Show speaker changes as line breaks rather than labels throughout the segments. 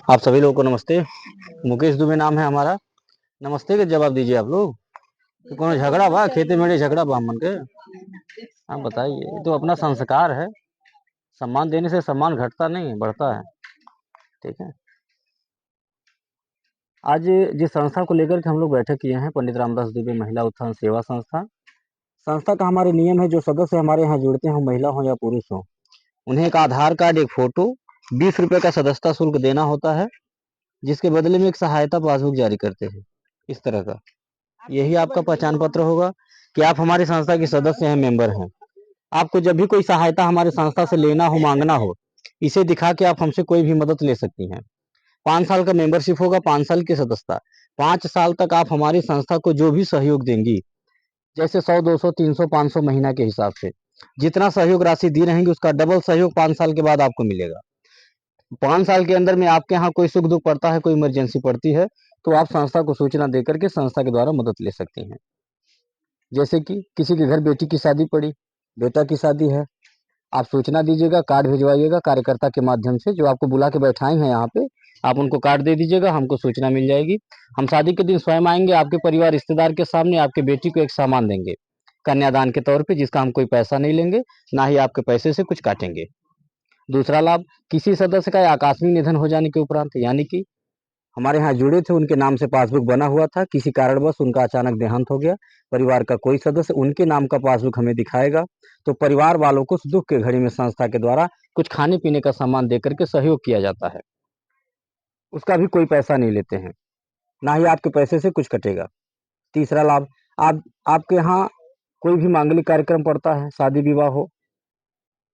आप सभी लोगों को नमस्ते। मुकेश दुबे नाम है हमारा। नमस्ते के जवाब दीजिए आप लोग। तो कौन झगड़ा बा खेते मेरे झगड़ा बा मन के। आप बताइए, ये तो अपना संस्कार है। सम्मान देने से सम्मान घटता नहीं बढ़ता है। ठीक है। आज जिस संस्था को लेकर के हम लोग बैठक किए हैं, पंडित रामदास दुबे महिला उत्थान सेवा संस्था। संस्था का हमारे नियम है, जो सदस्य हमारे यहाँ जुड़ते हैं, महिला हो या पुरुष हो, उन्हें एक आधार कार्ड, एक फोटो, 20 रुपए का सदस्यता शुल्क देना होता है, जिसके बदले में एक सहायता पासबुक जारी करते हैं इस तरह का। यही आपका पहचान पत्र होगा कि आप हमारी संस्था के सदस्य हैं, मेंबर हैं। आपको जब भी कोई सहायता हमारी संस्था से लेना हो, मांगना हो, इसे दिखा के आप हमसे कोई भी मदद ले सकती हैं। 5 साल का मेंबरशिप होगा, 5 साल की सदस्यता। 5 साल तक आप हमारी संस्था को जो भी सहयोग देंगी, जैसे 100, 200, 300, 500 महीना के हिसाब से जितना सहयोग राशि दी रहेंगी, उसका डबल सहयोग 5 साल के बाद आपको मिलेगा। 5 साल के अंदर में आपके यहाँ कोई सुख दुख पड़ता है, कोई इमरजेंसी पड़ती है, तो आप संस्था को सूचना देकर के संस्था के द्वारा मदद ले सकती हैं। जैसे कि किसी के घर बेटी की शादी पड़ी, बेटा की शादी है, आप सूचना दीजिएगा, कार्ड भिजवाइएगा कार्यकर्ता के माध्यम से, जो आपको बुला के बैठाए हैं यहाँ पे। आप उनको कार्ड दे दीजिएगा, हमको सूचना मिल जाएगी। हम शादी के दिन स्वयं आएंगे, आपके परिवार रिश्तेदार के सामने आपके बेटी को एक सामान देंगे कन्यादान के तौर पे, जिसका हम कोई पैसा नहीं लेंगे, ना ही आपके पैसे से कुछ काटेंगे। दूसरा लाभ, किसी सदस्य का आकस्मिक निधन हो जाने के उपरांत, यानी कि हमारे यहाँ जुड़े थे, उनके नाम से पासबुक बना हुआ था, किसी कारणवश उनका अचानक देहांत हो गया, परिवार का कोई सदस्य उनके नाम का पासबुक हमें दिखाएगा, तो परिवार वालों को दुख के घड़ी में संस्था के द्वारा कुछ खाने पीने का सामान देकर के सहयोग किया जाता है। उसका भी कोई पैसा नहीं लेते हैं, ना ही आपके पैसे से कुछ कटेगा। तीसरा लाभ, आपके यहाँ कोई भी मांगलिक कार्यक्रम पड़ता है, शादी विवाह हो,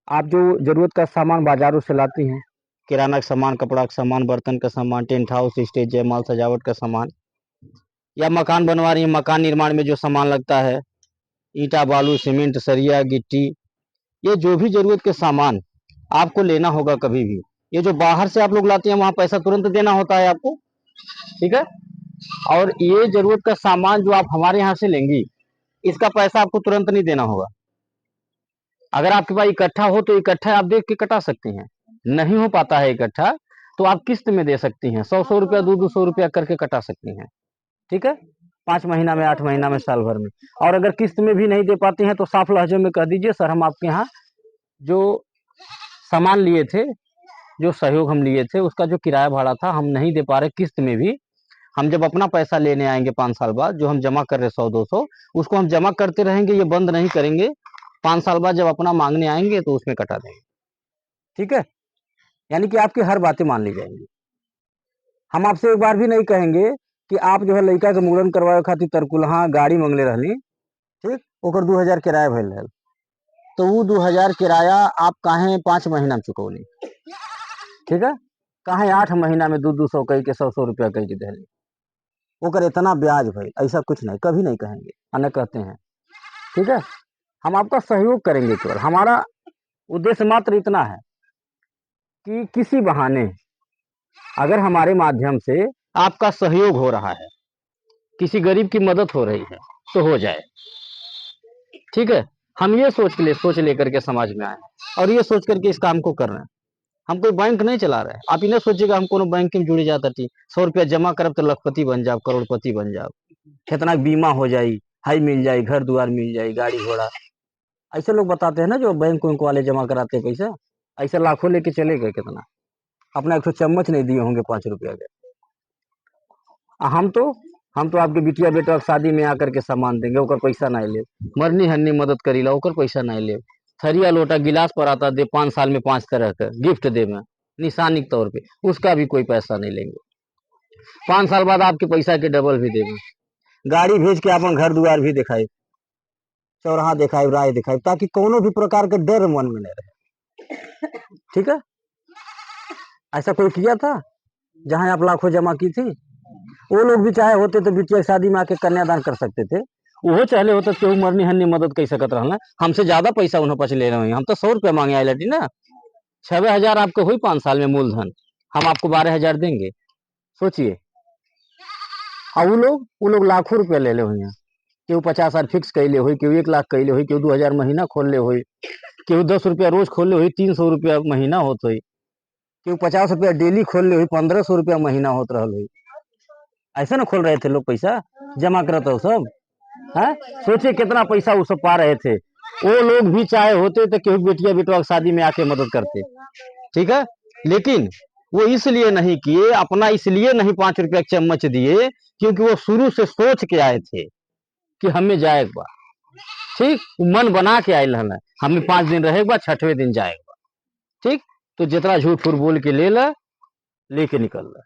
आप जो जरूरत का सामान बाजारों से लाती हैं, किराना का सामान, कपड़ा का सामान, बर्तन का सामान, टेंट हाउस, स्टेज, जयमाल, सजावट का सामान, या मकान बनवा रही है, मकान निर्माण में जो सामान लगता है, ईंटा, बालू, सीमेंट, सरिया, गिट्टी, ये जो भी जरूरत के सामान आपको लेना होगा कभी भी, ये जो बाहर से आप लोग लाते हैं, वहां पैसा तुरंत देना होता है आपको। ठीक है। और ये जरूरत का सामान जो आप हमारे यहाँ से लेंगी, इसका पैसा आपको तुरंत नहीं देना होगा। अगर आपके पास इकट्ठा हो तो इकट्ठा आप देख के कटा सकती हैं। नहीं हो पाता है इकट्ठा, तो आप किस्त में दे सकती हैं, 100-100 रुपया, 200-200 रुपया करके कटा सकती हैं। ठीक है। 5 महीना में, 8 महीना में, साल भर में। और अगर किस्त में भी नहीं दे पाती हैं, तो साफ लहजे में कह दीजिए, सर हम आपके यहाँ जो सामान लिए थे, जो सहयोग हम लिए थे, उसका जो किराया भाड़ा था, हम नहीं दे पा रहे किस्त में भी, हम जब अपना पैसा लेने आएंगे 5 साल बाद, जो हम जमा कर रहे 100-200, उसको हम जमा करते रहेंगे, ये बंद नहीं करेंगे। 5 साल बाद जब अपना मांगने आएंगे तो उसमें कटा देंगे। ठीक है। यानी कि आपकी हर बातें मान ली जाएंगी। हम आपसे एक बार भी नहीं कहेंगे कि आप जो है लड़का के मुड़न करवाए खातिर तरकुलहा गाड़ी मंगले रहनी, ठीक, ओकर 2000 किराया भइल रहल, तो वो 2000 किराया आप काहे 5 महीना में चुकौली। ठीक है। काहे 8 महीना में 200-200 कह के 100-100 रुपया कह के देली, ओकर इतना ब्याज भइल, ऐसा कुछ नहीं, कभी नहीं कहेंगे, न कहते हैं। ठीक है। हम आपका सहयोग करेंगे, केवल हमारा उद्देश्य मात्र इतना है कि किसी बहाने अगर हमारे माध्यम से आपका सहयोग हो रहा है, किसी गरीब की मदद हो रही है, तो हो जाए। ठीक है। हम ये सोच लेकर के समाज में आए, और ये सोच करके इस काम को कर रहे हैं। हम कोई बैंक नहीं चला रहे हैं। आप इन्हें सोचिएगा हम कोनो बैंक में जुड़े जाता थी, 100 रुपया जमा करब तो लखपति बन जाओ, करोड़पति बन जाओ, कितना बीमा हो जाई, हाई मिल जाई, घर द्वार मिल जाई, गाड़ी घोड़ा। ऐसे लोग बताते हैं ना, जो बैंक उनको वाले जमा कराते हैं पैसा, ऐसे लाखों लेके चले गए कितना, अपना एक तो चम्मच नहीं दिए होंगे 5 रुपया के। हम तो आपके बिटिया बेटा शादी में आकर के सामान देंगे, ओकर पैसा नहीं ले, मरनी हन्नी मदद करीला, ओकर पैसा नहीं ले, थरिया लोटा गिलास पर आता दे, 5 साल में 5 तरह का गिफ्ट दे में निशानी के तौर पे, उसका भी कोई पैसा नहीं लेंगे। 5 साल बाद आपके पैसा के डबल भी देंगे, गाड़ी भेज के अपन घर द्वार भी दिखाए, चौराहा दिखाए, राय दिखाए, ताकि कोनो भी प्रकार के डर मन में नहीं रहे। ठीक है। ऐसा कोई किया था जहां आप लाखों जमा की थी? वो लोग भी चाहे होते तो बिटिया शादी में आके कन्यादान कर सकते थे, वो चाहले होते तो मरनी हन्नी मदद कर सकत रहना। हमसे ज्यादा पैसा उन्हें पछ ले रहे हैं, हम तो 100 रुपया मांगे आए लटी ना। 6,000 आपको हुई 5 साल में मूलधन, हम आपको 12,000 देंगे। सोचिए। और वो लोग लाखों रुपया ले ले हुई हैं, केहू 50,000 फिक्स कैले हुई, केहू 1 लाख कैले हुई, केहू 2,000 महीना खोल ले हुई, केहू 10 रुपया रोज खोल ले हुई, 300 रुपया महीना होत हुई, क्यों 50 रुपया डेली खोल ले हुई, 1500 रुपया महीना होत रहल हुई। ऐसे ना खोल रहे थे लोग, पैसा जमा करते हो सब। है सोचे कितना पैसा वो सब पा रहे थे। वो लोग भी चाहे होते तो क्यों बेटिया बेटवा की शादी में आके मदद करते, ठीक है। लेकिन वो इसलिए नहीं किए, अपना इसलिए नहीं 5 रुपया चम्मच दिए क्योंकि वो शुरू से सोच के आए थे कि हमें जाएगा, ठीक, मन बना के आयल है, हमें 5 दिन रहेगा, 6वें दिन जाएगा, ठीक। तो जितना झूठ फूट बोल के ले ला, लेके निकल ला।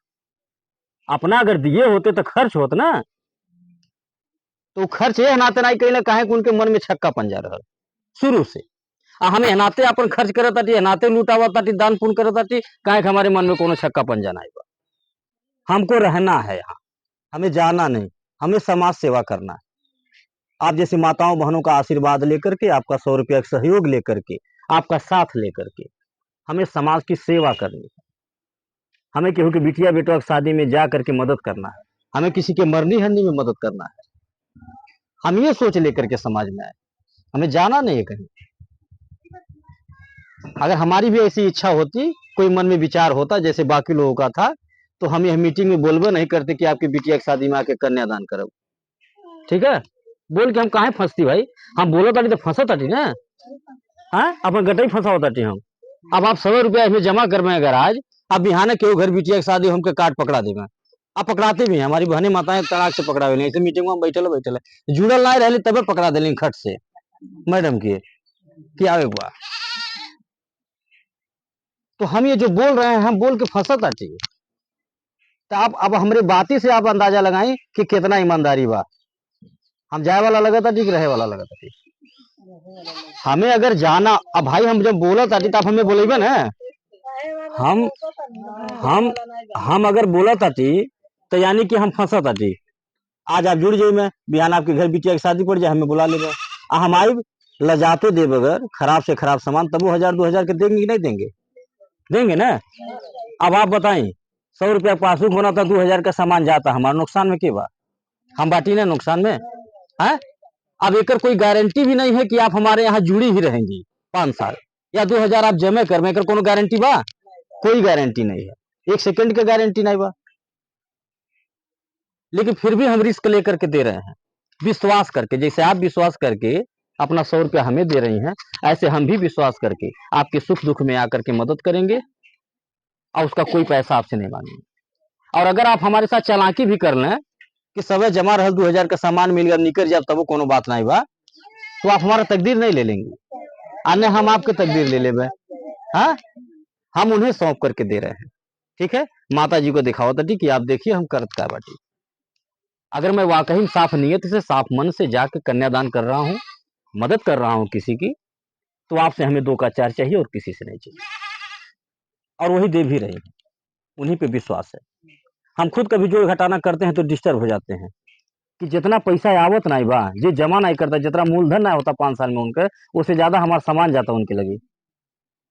अपना अगर दिए होते तो खर्च होता ना, तो खर्च ये नाते नहीं कहीं काहे कि उनके मन में छक्का पंजा रहा शुरू से। हमें हनाते अपन खर्च करत ताटी, हनाते लुटावा ताटी, दान पुण्य करत ताटी, काहे कि हमारे मन में कोनो छक्का पंजा नहीं बा। हमको रहना है यहाँ, हमें जाना नहीं, हमें समाज सेवा करना है। आप जैसी माताओं बहनों का आशीर्वाद लेकर के, आपका 100 रुपया का सहयोग लेकर के, आपका साथ लेकर के हमें समाज की सेवा करनी है। हमें केहू के बिटिया बेटवा की शादी में जा करके मदद करना है, हमें किसी के मरनी हरनी में मदद करना है। हम ये सोच लेकर के समाज में आए, हमें जाना नहीं है कहीं। अगर हमारी भी ऐसी इच्छा होती, कोई मन में विचार होता जैसे बाकी लोगों का था, तो हम यह मीटिंग में बोलबे नहीं करते कि आपकी बिटिया की शादी में आके कन्यादान करो, ठीक है। बोल के हम काहे फंसती भाई, हम बोलो ताटी तो फंसा ताटी ना, हाँ अपन गटई फंसा ताटी हम। अब आप 100 रुपया इसमें जमा करवे अगर आज, अब बिहाने केहू घर बिटिया की शादी हमके काट पकड़ा देगा। अब पकड़ाते भी हैं, हमारी बहने माताएं तड़ाक से पकड़ावे नहीं, ऐसे मीटिंग में बैठल बैठल जुड़ल ना रहे तबे पकड़ा दिली खट से मैडम की कि आवे बा। तो हम ये जो बोल रहे हैं, हम बोल के फंसा ताटी। तो आप अब हमारी बाती से आप अंदाजा लगाएं कि कितना ईमानदारी बा। हम जाए वाला लगा था ठीक, रहे वाला लगा था ठीक। हमें अगर जाना, अब भाई हम जब बोला था तो आप हमें बोलेबे ना, हम हम अगर बोला था तो यानी कि हम फंसा था। आज आप जुड़ जाइए, मैं बिहान आपके घर बिटिया की शादी पड़ जाए, हमें बुला ले, हम आई लजाते दे बगैर खराब से खराब सामान, तब वो 1000-2000 के देंगे कि नहीं देंगे, देंगे ना। अब आप बताएं, 100 रुपया पासबुक होना था, 2000 का सामान जाता, हमारा नुकसान में क्या बा, हम बाटी ना नुकसान में है। अब एक कोई गारंटी भी नहीं है कि आप हमारे यहाँ जुड़ी ही रहेंगी 5 साल या 2000 आप जमा कर में, कोनो गारंटी बा, कोई गारंटी नहीं है, 1 सेकंड का गारंटी नहीं बा। लेकिन फिर भी हम रिस्क लेकर के दे रहे हैं, विश्वास करके। जैसे आप विश्वास करके अपना 100 रुपया हमें दे रही हैं, ऐसे हम भी विश्वास करके आपके सुख दुख में आकर के मदद करेंगे और उसका कोई पैसा आपसे नहीं मांगेंगे। और अगर आप हमारे साथ चालाकी भी कर लें कि समय जमा रहा 2000 का सामान मिल गया निकल जाए, तब वो कोनो बात नहीं बा, तो आप हमारा तकदीर नहीं ले लेंगे, अन्य हम आपके तकदीर ले लेंगे। हाँ, हम उन्हें सौंप करके दे रहे हैं, ठीक है। माता जी को दिखाओ तो कि आप देखिए हम करत का बाटी। अगर मैं वाकई साफ नियत से, साफ मन से जाकर कन्यादान कर रहा हूँ, मदद कर रहा हूँ किसी की, तो आपसे हमें 2 का 4 चाहिए और किसी से नहीं चाहिए। और वही दे भी रहे हैं, उन्हीं पे विश्वास है। हम खुद कभी जोड़ घटाना करते हैं तो डिस्टर्ब हो जाते हैं कि जितना पैसा आवत नहीं बा, जे जमा नहीं करता, जितना मूलधन नहीं होता 5 साल में उनका, उससे ज्यादा हमारा सामान जाता उनके लगे।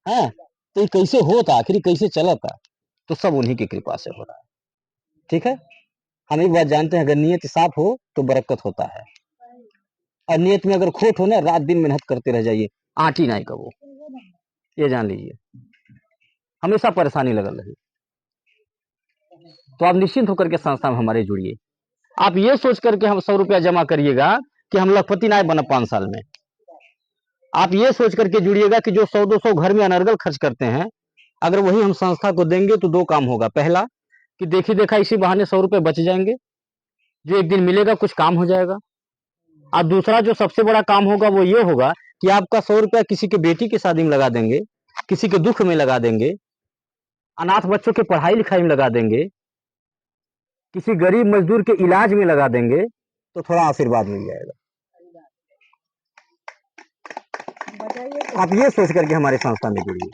हाँ, तो ये कैसे होता, आखिर कैसे चलता, तो सब उन्हीं की कृपा से हो रहा है, ठीक है। हम एक बात जानते हैं, अगर नीयत साफ हो तो बरकत होता है, और नीयत में अगर खोट हो ना, रात दिन मेहनत करते रह जाइए, आटी नहीं कबो, ये जान लीजिए, हमेशा परेशानी लगल रही। तो आप निश्चिंत होकर के संस्था में हमारे जुड़िए। आप ये सोच करके हम 100 रुपया जमा करिएगा कि हम लखपति ना बना 5 साल में। आप ये सोच करके जुड़िएगा कि जो 100-200 घर में अनर्गल खर्च करते हैं, अगर वही हम संस्था को देंगे तो 2 काम होगा। पहला कि देखी देखा इसी बहाने 100 रुपये बच जाएंगे, जो एक दिन मिलेगा कुछ काम हो जाएगा। और दूसरा जो सबसे बड़ा काम होगा वो ये होगा कि आपका 100 रुपया किसी के बेटी की शादी में लगा देंगे, किसी के दुख में लगा देंगे, अनाथ बच्चों के पढ़ाई लिखाई में लगा देंगे, किसी गरीब मजदूर के इलाज में लगा देंगे, तो थोड़ा आशीर्वाद मिल जाएगा। आप ये सोच करके हमारे संस्था में जुड़िए।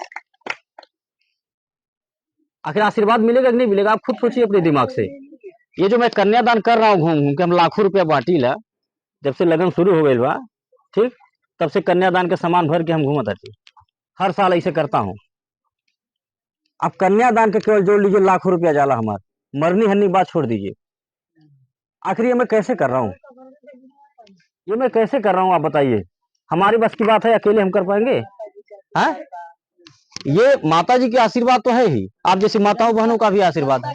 आखिर आशीर्वाद मिलेगा कि नहीं मिलेगा, आप खुद सोचिए अपने दिमाग से। ये जो मैं कन्यादान कर रहा हूँ घूम घूम के, हम लाखों रुपया बांटी ला, जब से लगन शुरू हो गई बा, ठीक, तब से कन्यादान के सामान भर के हम घूमत हती, हर साल ऐसे करता हूँ। आप कन्यादान के केवल जोड़ लीजिए, लाखों रुपया जाला हमार, मरनी हरनी बात छोड़ दीजिए। आखिर ये मैं कैसे कर रहा हूँ, ये मैं कैसे कर रहा हूँ, आप बताइए। हमारी बस की बात है, अकेले हम कर पाएंगे? हाँ, ये माता जी के आशीर्वाद तो है ही, आप जैसी माताओं बहनों का भी आशीर्वाद है,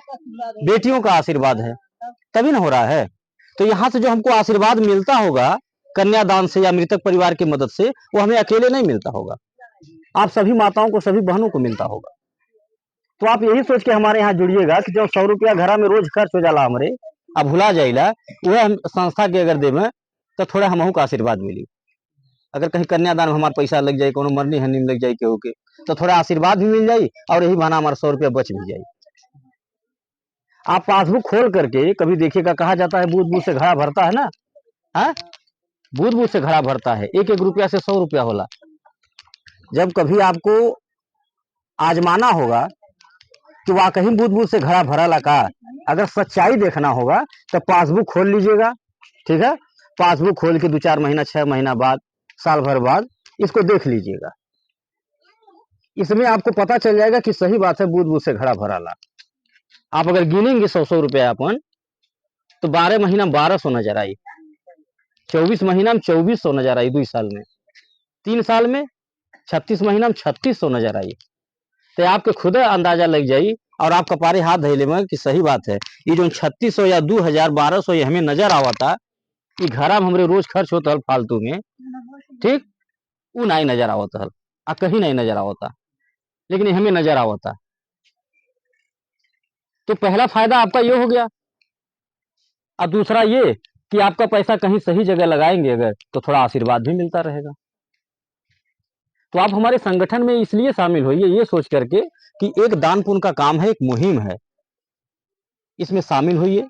बेटियों का आशीर्वाद है, तभी ना हो रहा है। तो यहाँ से जो हमको आशीर्वाद मिलता होगा कन्यादान से या मृतक परिवार की मदद से, वो हमें अकेले नहीं मिलता होगा, आप सभी माताओं को, सभी बहनों को मिलता होगा। तो आप यही सोच के हमारे यहाँ जुड़िएगा कि जो 100 रुपया घर में रोज खर्च हो जाला हमरे, अब भुला जाइला, वह हम संस्था के अगर देवे तो थोड़ा हमहू का आशीर्वाद मिली। अगर कहीं कन्यादान में हमारा पैसा लग जाए, कोनो मरनी हनी में लग जाए केहू के, तो थोड़ा आशीर्वाद भी मिल जाये और यही बहाना हमारा 100 रुपया बच भी जाये। आप पासबुक खोल करके कभी देखिएगा, कहा जाता है बूथ बूथ से घड़ा भरता है ना, हाँ, बूथ बूथ से घड़ा भरता है, एक एक रुपया से 100 रुपया होला। जब कभी आपको आजमाना होगा कि वाकई बूथ बूथ से घड़ा भरा लगा, अगर सच्चाई देखना होगा तो पासबुक खोल लीजिएगा, ठीक है, पासबुक खोल के 2-4 महीना 6 महीना बाद, साल भर बाद इसको देख लीजिएगा, इसमें आपको पता चल जाएगा कि सही बात है, बूथ बूथ से घड़ा भरा ला। आप अगर गिनेंगे 100-100 रुपया अपन, तो 12 महीना 1200 नजर आई, 24 महीना में 2400 नजर आई, 2 साल में, 3 साल में 36 महीना में 3600 नजर आई। तो आपके खुद अंदाजा लग जाई और आप कपारे हाथ धैले में कि सही बात है, ये जो 3600 या 2000 1200 ये हमें नजर आवता कि घरा में हमरे रोज खर्च होता फालतू में, ठीक, वो नहीं नजर आवता, कहीं नहीं नजर आवता, लेकिन हमें नजर आवता। तो पहला फायदा आपका ये हो गया। और दूसरा ये कि आपका पैसा कहीं सही जगह लगाएंगे अगर, तो थोड़ा आशीर्वाद भी मिलता रहेगा। तो आप हमारे संगठन में इसलिए शामिल होइए ये सोच करके कि एक दान पुण्य का काम है, एक मुहिम है, इसमें शामिल होइए,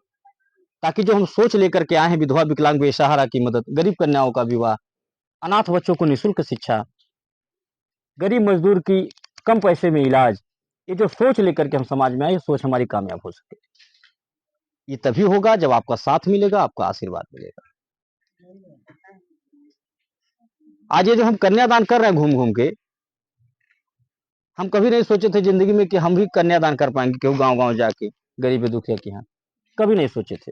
ताकि जो हम सोच लेकर के आए हैं, विधवा विकलांग बेसहारा की मदद, गरीब कन्याओं का विवाह, अनाथ बच्चों को निःशुल्क शिक्षा, गरीब मजदूर की कम पैसे में इलाज, ये जो सोच लेकर के हम समाज में आए, सोच हमारी कामयाब हो सके। ये तभी होगा जब आपका साथ मिलेगा, आपका आशीर्वाद मिलेगा। आज ये जो हम कन्यादान कर रहे हैं घूम घूम के, हम कभी नहीं सोचे थे जिंदगी में कि हम भी कन्यादान कर पाएंगे, क्यों गांव गांव जाके गरीब दुखिया के यहाँ, कभी नहीं सोचे थे।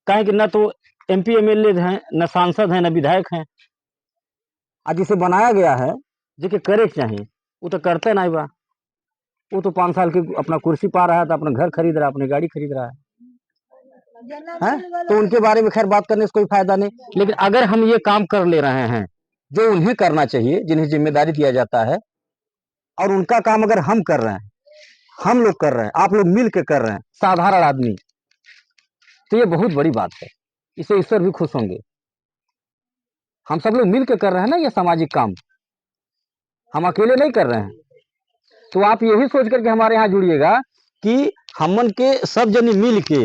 कहे कि न तो MP MLA हैं, न सांसद हैं, न विधायक हैं। आज जिसे बनाया गया है जिसे करे चाहिए, वो तो करते नहीं बा, वो तो 5 साल की अपना कुर्सी पा रहा है, तो अपना घर खरीद रहा है, अपनी गाड़ी खरीद रहा है, तो उनके बारे में खैर बात करने से कोई फायदा नहीं। लेकिन अगर हम ये काम कर ले रहे हैं जो उन्हें करना चाहिए, जिन्हें जिम्मेदारी दिया जाता है, और उनका काम अगर हम कर रहे हैं, हम लोग कर रहे हैं, आप लोग मिल के कर रहे हैं, साधारण आदमी, तो ये बहुत बड़ी बात है, इसे ईश्वर भी खुश होंगे। हम सब लोग मिल के कर रहे हैं ना ये सामाजिक काम, हम अकेले नहीं कर रहे हैं। तो आप यही सोच करके हमारे यहाँ जुड़िएगा कि हमन के सब जने मिल के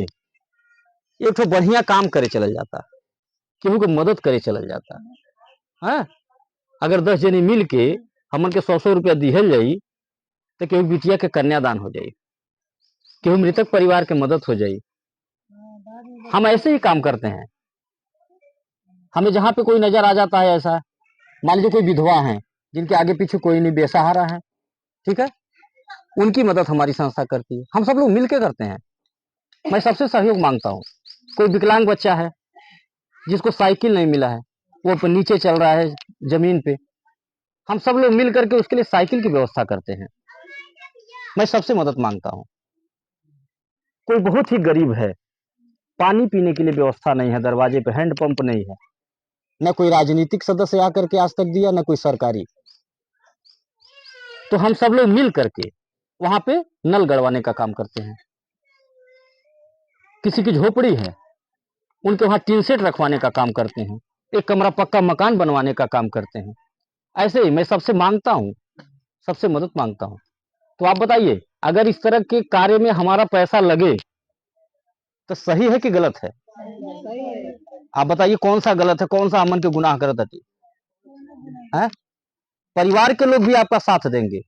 एक तो बढ़िया काम करे चल जाता, केहू को मदद करे चल जाता है। अगर 10 जने मिल के हमन के 100-100 रुपया दिहल जाई, तो केहू बिटिया के कन्यादान हो जाई, केहू मृतक परिवार के मदद हो जाई। हम ऐसे ही काम करते हैं। हमें जहां पे कोई नजर आ जाता है ऐसा, मान लीजिए कोई विधवा है जिनके आगे पीछे कोई नहीं, बेसहारा है, ठीक है, उनकी मदद हमारी संस्था करती है, हम सब लोग मिलकर करते हैं। मैं सबसे सहयोग मांगता हूँ। कोई विकलांग बच्चा है जिसको साइकिल नहीं मिला है, वो नीचे चल रहा है जमीन पे, हम सब लोग मिल करके उसके लिए साइकिल की व्यवस्था करते हैं। मैं सबसे मदद मांगता हूँ। कोई बहुत ही गरीब है, पानी पीने के लिए व्यवस्था नहीं है, दरवाजे पे हैंडपंप नहीं है, न कोई राजनीतिक सदस्य आकर के आज तक दिया, न कोई सरकारी, तो हम सब लोग मिल करके वहां पे नल गड़वाने का काम करते हैं। किसी की झोपड़ी है, उनके वहां टीन सेट रखवाने का काम करते हैं, एक कमरा पक्का मकान बनवाने का काम करते हैं। ऐसे ही मैं सबसे मांगता हूं, सबसे मदद मांगता हूं। तो आप बताइए, अगर इस तरह के कार्य में हमारा पैसा लगे तो सही है कि गलत है? आप बताइए कौन सा गलत है, कौन सा अमन के गुनाह करत है? परिवार के लोग भी आपका साथ देंगे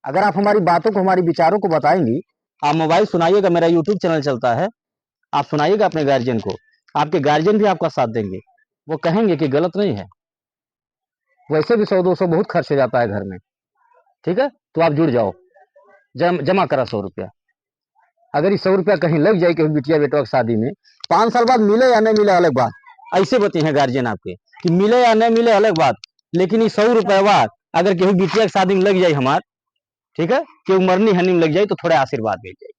अगर आप हमारी बातों को, हमारी विचारों को बताएंगी। आप मोबाइल सुनाइएगा, मेरा यूट्यूब चैनल चलता है, आप सुनाइएगा अपने गार्जियन को, आपके गार्जियन भी आपका साथ देंगे, वो कहेंगे कि गलत नहीं है। वैसे भी 100-200 बहुत खर्च हो जाता है घर में, ठीक है, तो आप जुड़ जाओ, जमा करा 100 रुपया। अगर ये 100 रुपया कहीं लग जाए कि बिटिया बेटवा की शादी में, 5 साल बाद मिले या नहीं मिले अलग बात, ऐसे बताए हैं गार्जियन आपके कि मिले या नहीं मिले अलग बात, लेकिन ये 100 रुपया अगर केहू बिटिया के शादी में लग जाए हमार, ठीक है, केहू मरनी हनी में लग जाए तो थोड़े आशीर्वाद दे जाए।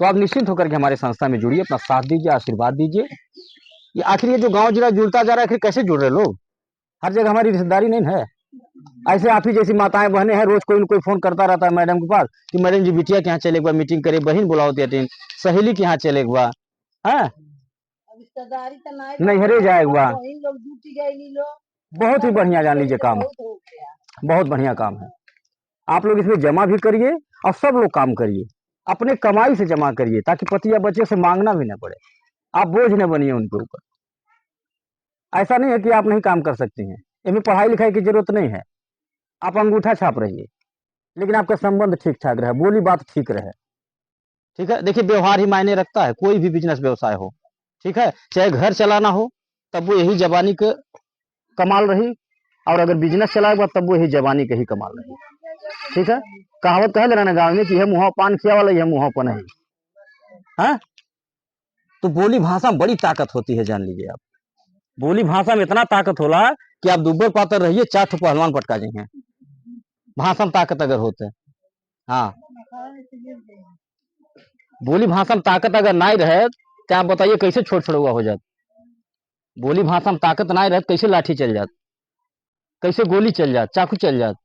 तो आप निश्चिंत होकर के हमारे संस्था में जुड़िए, अपना साथ दीजिए, आशीर्वाद दीजिए। ये आखिर ये जो गांव जिला जुड़ता जा रहा है, आखिर कैसे जुड़ रहे लोग? हर जगह हमारी रिश्तेदारी नहीं है। ऐसे आप ही जैसी माताएं बहनें हैं, रोज कोई न कोई फोन करता रहता है मैडम के पास कि मैडम जी बिटिया के यहाँ चले गए मीटिंग करे, बहन बुलाओ दिन, सहेली के यहाँ चले गए, हाँ नहीं हरे जाएगा। बहुत ही बढ़िया, जान लीजिए काम बहुत बढ़िया काम है। आप लोग इसमें जमा भी करिए और सब लोग काम करिए, अपने कमाई से जमा करिए, ताकि पति या बच्चे से मांगना भी ना पड़े, आप बोझ न बनिए उनके ऊपर। ऐसा नहीं है कि आप नहीं काम कर सकते हैं, इसमें पढ़ाई लिखाई की जरूरत नहीं है। आप अंगूठा छाप रहिए, लेकिन आपका संबंध ठीक ठाक रहे, बोली बात ठीक रहे, ठीक है। देखिए व्यवहार ही मायने रखता है, कोई भी बिजनेस व्यवसाय हो, ठीक है, चाहे घर चलाना हो तब वो यही जबानी के कमाल रही, और अगर बिजनेस चलाएगा तब वो यही जबानी के ही कमाल रही, ठीक है। कहावत कह देना गाँव में कि यह मुँह पान किया वाला यह मुँह पर नहीं है। तो बोली भाषा में बड़ी ताकत होती है, जान लीजिए आप। बोली भाषा में इतना ताकत होला कि आप दुब्बर पातर रहिए, 4 ठो पहलवान पटका जाएंगे भाषा में ताकत अगर होते। हाँ, बोली भाषा में ताकत अगर नहीं रहे तो आप बताइए कैसे छोट छोड़ुआ हो जात। बोली भाषा में ताकत नहीं रहे कैसे लाठी चल जात, कैसे गोली चल जात, चाकू चल जात।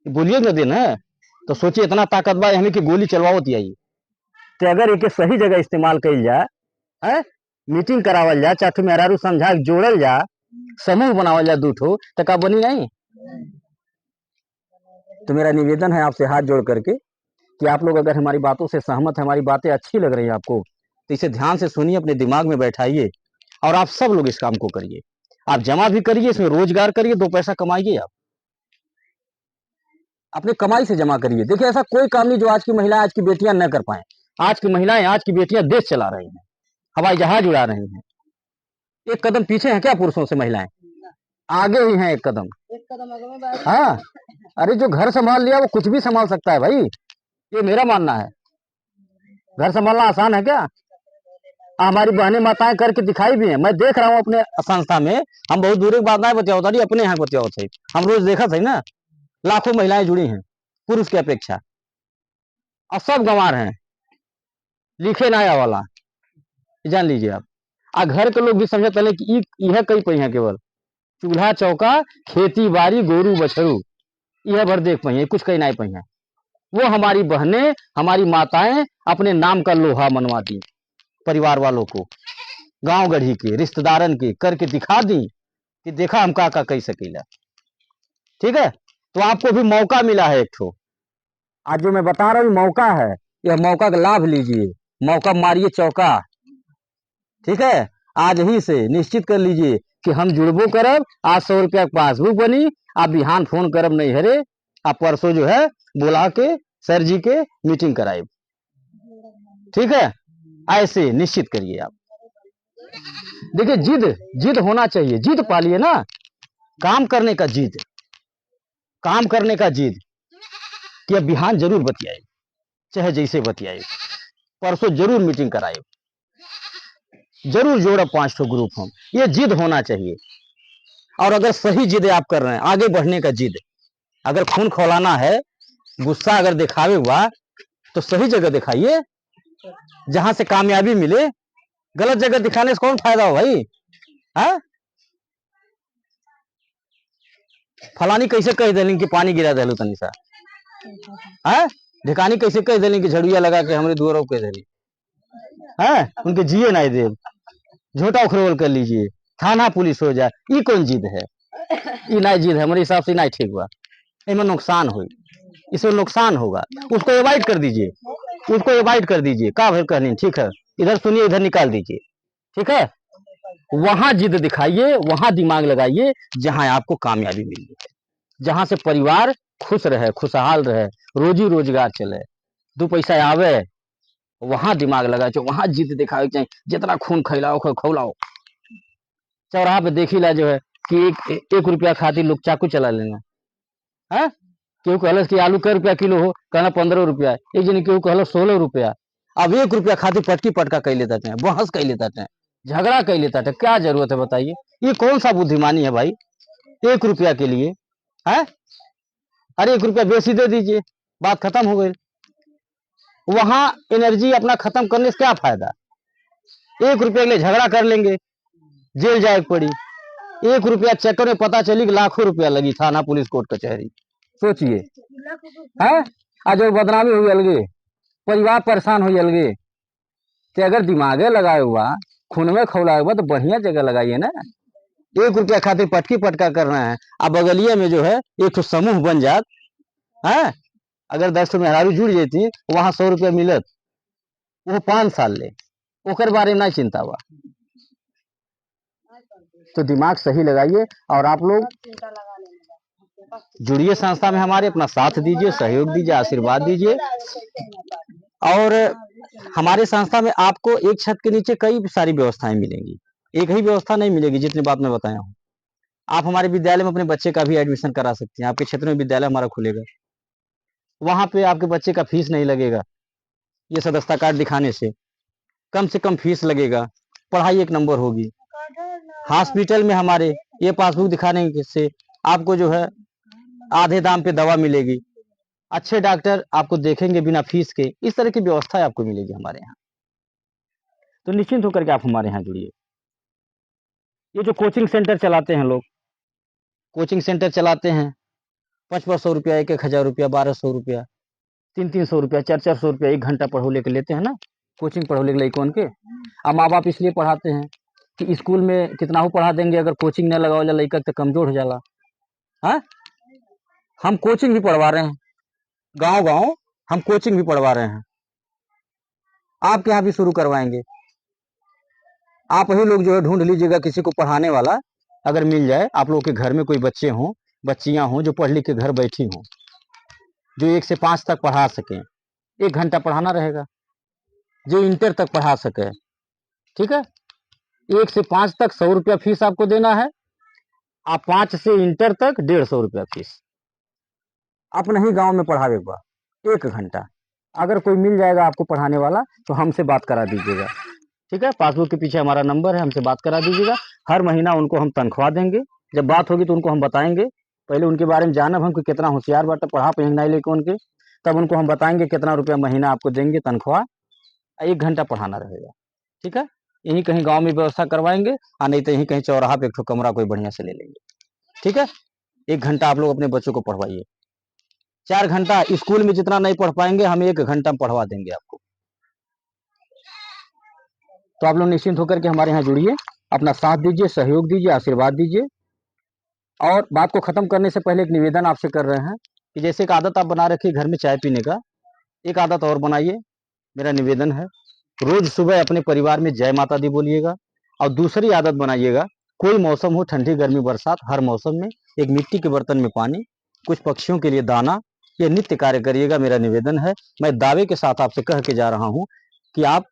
बोलिए ना दिन है तो सोचिए इतना ताकत बा हमें कि गोली चलवाओ आई। तो अगर एक सही जगह इस्तेमाल कल जाए, है मीटिंग करावल जाए, चाहे मेहरारू समझा जोड़ल जा, समूह बनावल जाए दू ठो, तो का बनी नहीं। तो मेरा निवेदन है आपसे हाथ जोड़ करके कि आप लोग अगर हमारी बातों से सहमत है, हमारी बातें अच्छी लग रही है आपको, तो इसे ध्यान से सुनिए, अपने दिमाग में बैठाइए और आप सब लोग इस काम को करिए। आप जमा भी करिए, इसमें रोजगार करिए, 2 पैसा कमाइए, आप अपने कमाई से जमा करिए। देखिए ऐसा कोई काम नहीं जो आज की महिलाएं, आज की बेटियां न कर पाए। आज की महिलाएं, आज की बेटियां देश चला रही हैं, हवाई जहाज उड़ा रही हैं। एक कदम पीछे है क्या पुरुषों से महिलाएं? आगे ही हैं एक कदम। हाँ, अरे जो घर संभाल लिया वो कुछ भी संभाल सकता है भाई, ये मेरा मानना है। घर संभालना आसान है क्या? हमारी बहनें माताएं करके दिखाई भी है, मैं देख रहा हूँ अपने संस्था में। हम बहुत दूर की बात नहीं बतियाओ तारी, अपने यहाँ बतियाओ थे, हम रोज देखा थे ना, लाखों महिलाएं जुड़ी हैं पुरुष की अपेक्षा, और सब गंवार हैं, लिखे ना आया वाला, जान लीजिए आप। आ घर के लोग भी समझे तले कि यह कई पई है, केवल चूल्हा चौका खेती बाड़ी गोरू बछरू यह भर देख पाई है, कुछ कहीं नहीं पाई है। वो हमारी बहनें, हमारी माताएं अपने नाम का लोहा मनवा दी, परिवार वालों को, गांव गढ़ी के रिश्तेदारन के करके दिखा दी कि देखा हम का कह सकेला, ठीक है। तो आपको भी मौका मिला है एक ठो, आज जो मैं बता रहा हूँ मौका है, यह मौका का लाभ लीजिए, मौका मारिए चौका, ठीक है। आज ही से निश्चित कर लीजिए कि हम जुड़बो करब, आज 100 रुपया पासबुक बनी, आप बिहान फोन करब नहीं हरे, आप परसों जो है बुला के सर जी के मीटिंग कराए, ठीक है। ऐसे निश्चित करिए आप। देखिए जिद जिद होना चाहिए, जिद पालिए ना, काम करने का जिद, काम करने का जिद कि अब बिहान जरूर बतियाए, चाहे जैसे बतियाए, परसों जरूर मीटिंग कराए, जरूर जोड़ब 5 ठो ग्रुप हम, ये जिद होना चाहिए। और अगर सही जिद आप कर रहे हैं, आगे बढ़ने का जिद, अगर खून खौलाना है, गुस्सा अगर दिखावे हुआ तो सही जगह दिखाइए जहां से कामयाबी मिले। गलत जगह दिखाने से कौन फायदा हो भाई? है फलानी कैसे कह दिली कि पानी गिरा दिलू तनी सा, है ढिकानी कैसे कह दिली कि झड़िया लगा के हमरे दुआरों कह दिली, है उनके जिए नहीं दे, झोटा उखरोल कर लीजिए, थाना पुलिस हो जाए, ये कौन जिद है? ये नहीं जिद है, हमारे हिसाब से नहीं ठीक हुआ, इसमें नुकसान हो, इसमें नुकसान होगा, उसको अवॉइड कर दीजिए, उसको अवॉइड कर दीजिए, का भर कहनी, ठीक है, इधर सुनिए इधर निकाल दीजिए, ठीक है। वहां जिद दिखाइए, वहां दिमाग लगाइए जहां आपको कामयाबी मिली है, जहां से परिवार खुश रहे, खुशहाल रहे, रोजी रोजगार चले, 2 पैसा आवे, वहां दिमाग लगा चाहिए, वहां जिद दिखावे चाहिए। जितना खून खिलाओ खौलाओ, चौराहा पे देखी ला जो है कि एक रुपया खातिर लोग चाकू चला लेना है। केहू कहल कि आलू कै रुपया किलो हो, कहना 15 रुपया, एक जन केहू कहल 16 रुपया। अब 1 रुपया खातिर पटकी पटका कह लेता है, बहस कह लेता है, झगड़ा कह लेता है, क्या जरूरत है बताइए? ये कौन सा बुद्धिमानी है भाई? 1 रुपया के लिए है। अरे 1 रुपया बेसी दे दीजिए, बात खत्म हो गई। वहां एनर्जी अपना खत्म करने से क्या फायदा। 1 रुपया के लिए झगड़ा कर लेंगे, जेल जाए पड़ी। 1 रुपया चक्कर में पता चली कि लाखों रुपया लगी, थाना पुलिस कोर्ट कचहरी। सोचिए है। आज बदनामी हुई अलगे, परिवार परेशान हुई अलगे। कि अगर दिमागे लगाए हुआ, खून में खौलाए हुआ तो बढ़िया जगह लगाइए ना। 1 रुपया खातिर पटकी पटका करना है। अब बगलिया में जो है एक तो समूह बन जात है। अगर 10 मेहरारू जुड़ जाती वहां 100 रुपया मिलत, वो 5 साल ले, ओकर बारे में ना चिंता हुआ। तो दिमाग सही लगाइए और आप लोग जुड़िए संस्था में हमारे, अपना साथ दीजिए, सहयोग दीजिए, आशीर्वाद दीजिए। और हमारे संस्था में आपको एक छत के नीचे कई सारी व्यवस्थाएं मिलेंगी, एक ही व्यवस्था नहीं मिलेगी। जितनी बात मैं बताया हूँ, आप हमारे विद्यालय में अपने बच्चे का भी एडमिशन करा सकते हैं। आपके क्षेत्र में विद्यालय हमारा खुलेगा, वहां पे आपके बच्चे का फीस नहीं लगेगा। ये सदस्यता कार्ड दिखाने से कम फीस लगेगा, पढ़ाई 1 नंबर होगी। हॉस्पिटल में हमारे ये पासबुक दिखाने से आपको जो है आधे दाम पे दवा मिलेगी, अच्छे डॉक्टर आपको देखेंगे बिना फीस के। इस तरह की व्यवस्था आपको मिलेगी हमारे यहाँ। तो निश्चिंत होकर के आप हमारे यहाँ जुड़िए। ये जो कोचिंग सेंटर चलाते हैं लोग, कोचिंग सेंटर चलाते हैं, 500 रुपया, 1000 रुपया, 1200 रुपया, 300 रुपया, 400 रुपया 1 घंटा पढ़ो लेके लेते हैं ना। कोचिंग पढ़ो लेके लइकन के। अब माँ बाप इसलिए पढ़ाते हैं कि स्कूल में कितना हो पढ़ा देंगे, अगर कोचिंग न लगाओ लइका तो कमजोर हो जाला। हाँ, हम कोचिंग भी पढ़वा रहे हैं, गांव गांव हम कोचिंग भी पढ़वा रहे हैं। आपके यहाँ भी शुरू करवाएंगे। आप ही लोग जो है ढूंढ लीजिएगा किसी को पढ़ाने वाला, अगर मिल जाए। आप लोग के घर में कोई बच्चे हों, बच्चियां हों जो पढ़ लिख के घर बैठी हों, जो 1 से 5 तक पढ़ा सकें। 1 घंटा पढ़ाना रहेगा, जो इंटर तक पढ़ा सके। ठीक है, 1 से 5 तक 100 रुपया फीस आपको देना है। आप 5 से इंटर तक 150 रुपया फीस। अपने ही गांव में पढ़ावेगा 1 घंटा। अगर कोई मिल जाएगा आपको पढ़ाने वाला तो हमसे बात करा दीजिएगा। ठीक है, पासबुक के पीछे हमारा नंबर है, हमसे बात करा दीजिएगा। हर महीना उनको हम तनख्वाह देंगे। जब बात होगी तो उनको हम बताएंगे। पहले उनके बारे में जानब हम कि कितना होशियार बात पढ़ा पे नहीं लेके उनके, तब उनको हम बताएंगे कितना रुपया महीना आपको देंगे तनख्वाह। 1 घंटा पढ़ाना रहेगा। ठीक है, यहीं कहीं गांव में व्यवस्था करवाएंगे, और नहीं तो यहीं कहीं चौराहा पे एक ठो कमरा कोई बढ़िया से ले लेंगे। ठीक है, 1 घंटा आप लोग अपने बच्चों को पढ़वाइए। 4 घंटा स्कूल में जितना नहीं पढ़ पाएंगे, हम 1 घंटा पढ़वा देंगे आपको। तो आप लोग निश्चिंत होकर के हमारे यहाँ जुड़िए, अपना साथ दीजिए, सहयोग दीजिए, आशीर्वाद दीजिए। और बात को खत्म करने से पहले एक निवेदन आपसे कर रहे हैं कि जैसे एक आदत आप बना रखिए घर में चाय पीने का, एक आदत और बनाइए। मेरा निवेदन है, रोज सुबह अपने परिवार में जय माता दी बोलिएगा। और दूसरी आदत बनाइएगा, कोई मौसम हो, ठंडी गर्मी बरसात, हर मौसम में एक मिट्टी के बर्तन में पानी, कुछ पक्षियों के लिए दाना, ये नित्य कार्य करिएगा। मेरा निवेदन है, मैं दावे के साथ आपसे कह के जा रहा हूं कि आप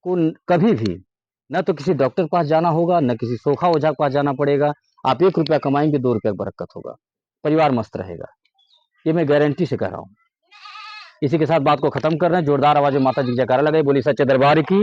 को कभी भी न तो किसी डॉक्टर के पास जाना होगा, न किसी सोखा ओझा के पास जाना पड़ेगा। आप 1 रुपया कमाएंगे, 2 रुपया बरकत होगा, परिवार मस्त रहेगा। ये मैं गारंटी से कह रहा हूँ। इसी के साथ बात को खत्म कर रहे हैं। जोरदार आवाज में माता जी जयकारा लगाई, बोली सच्चे दरबार की।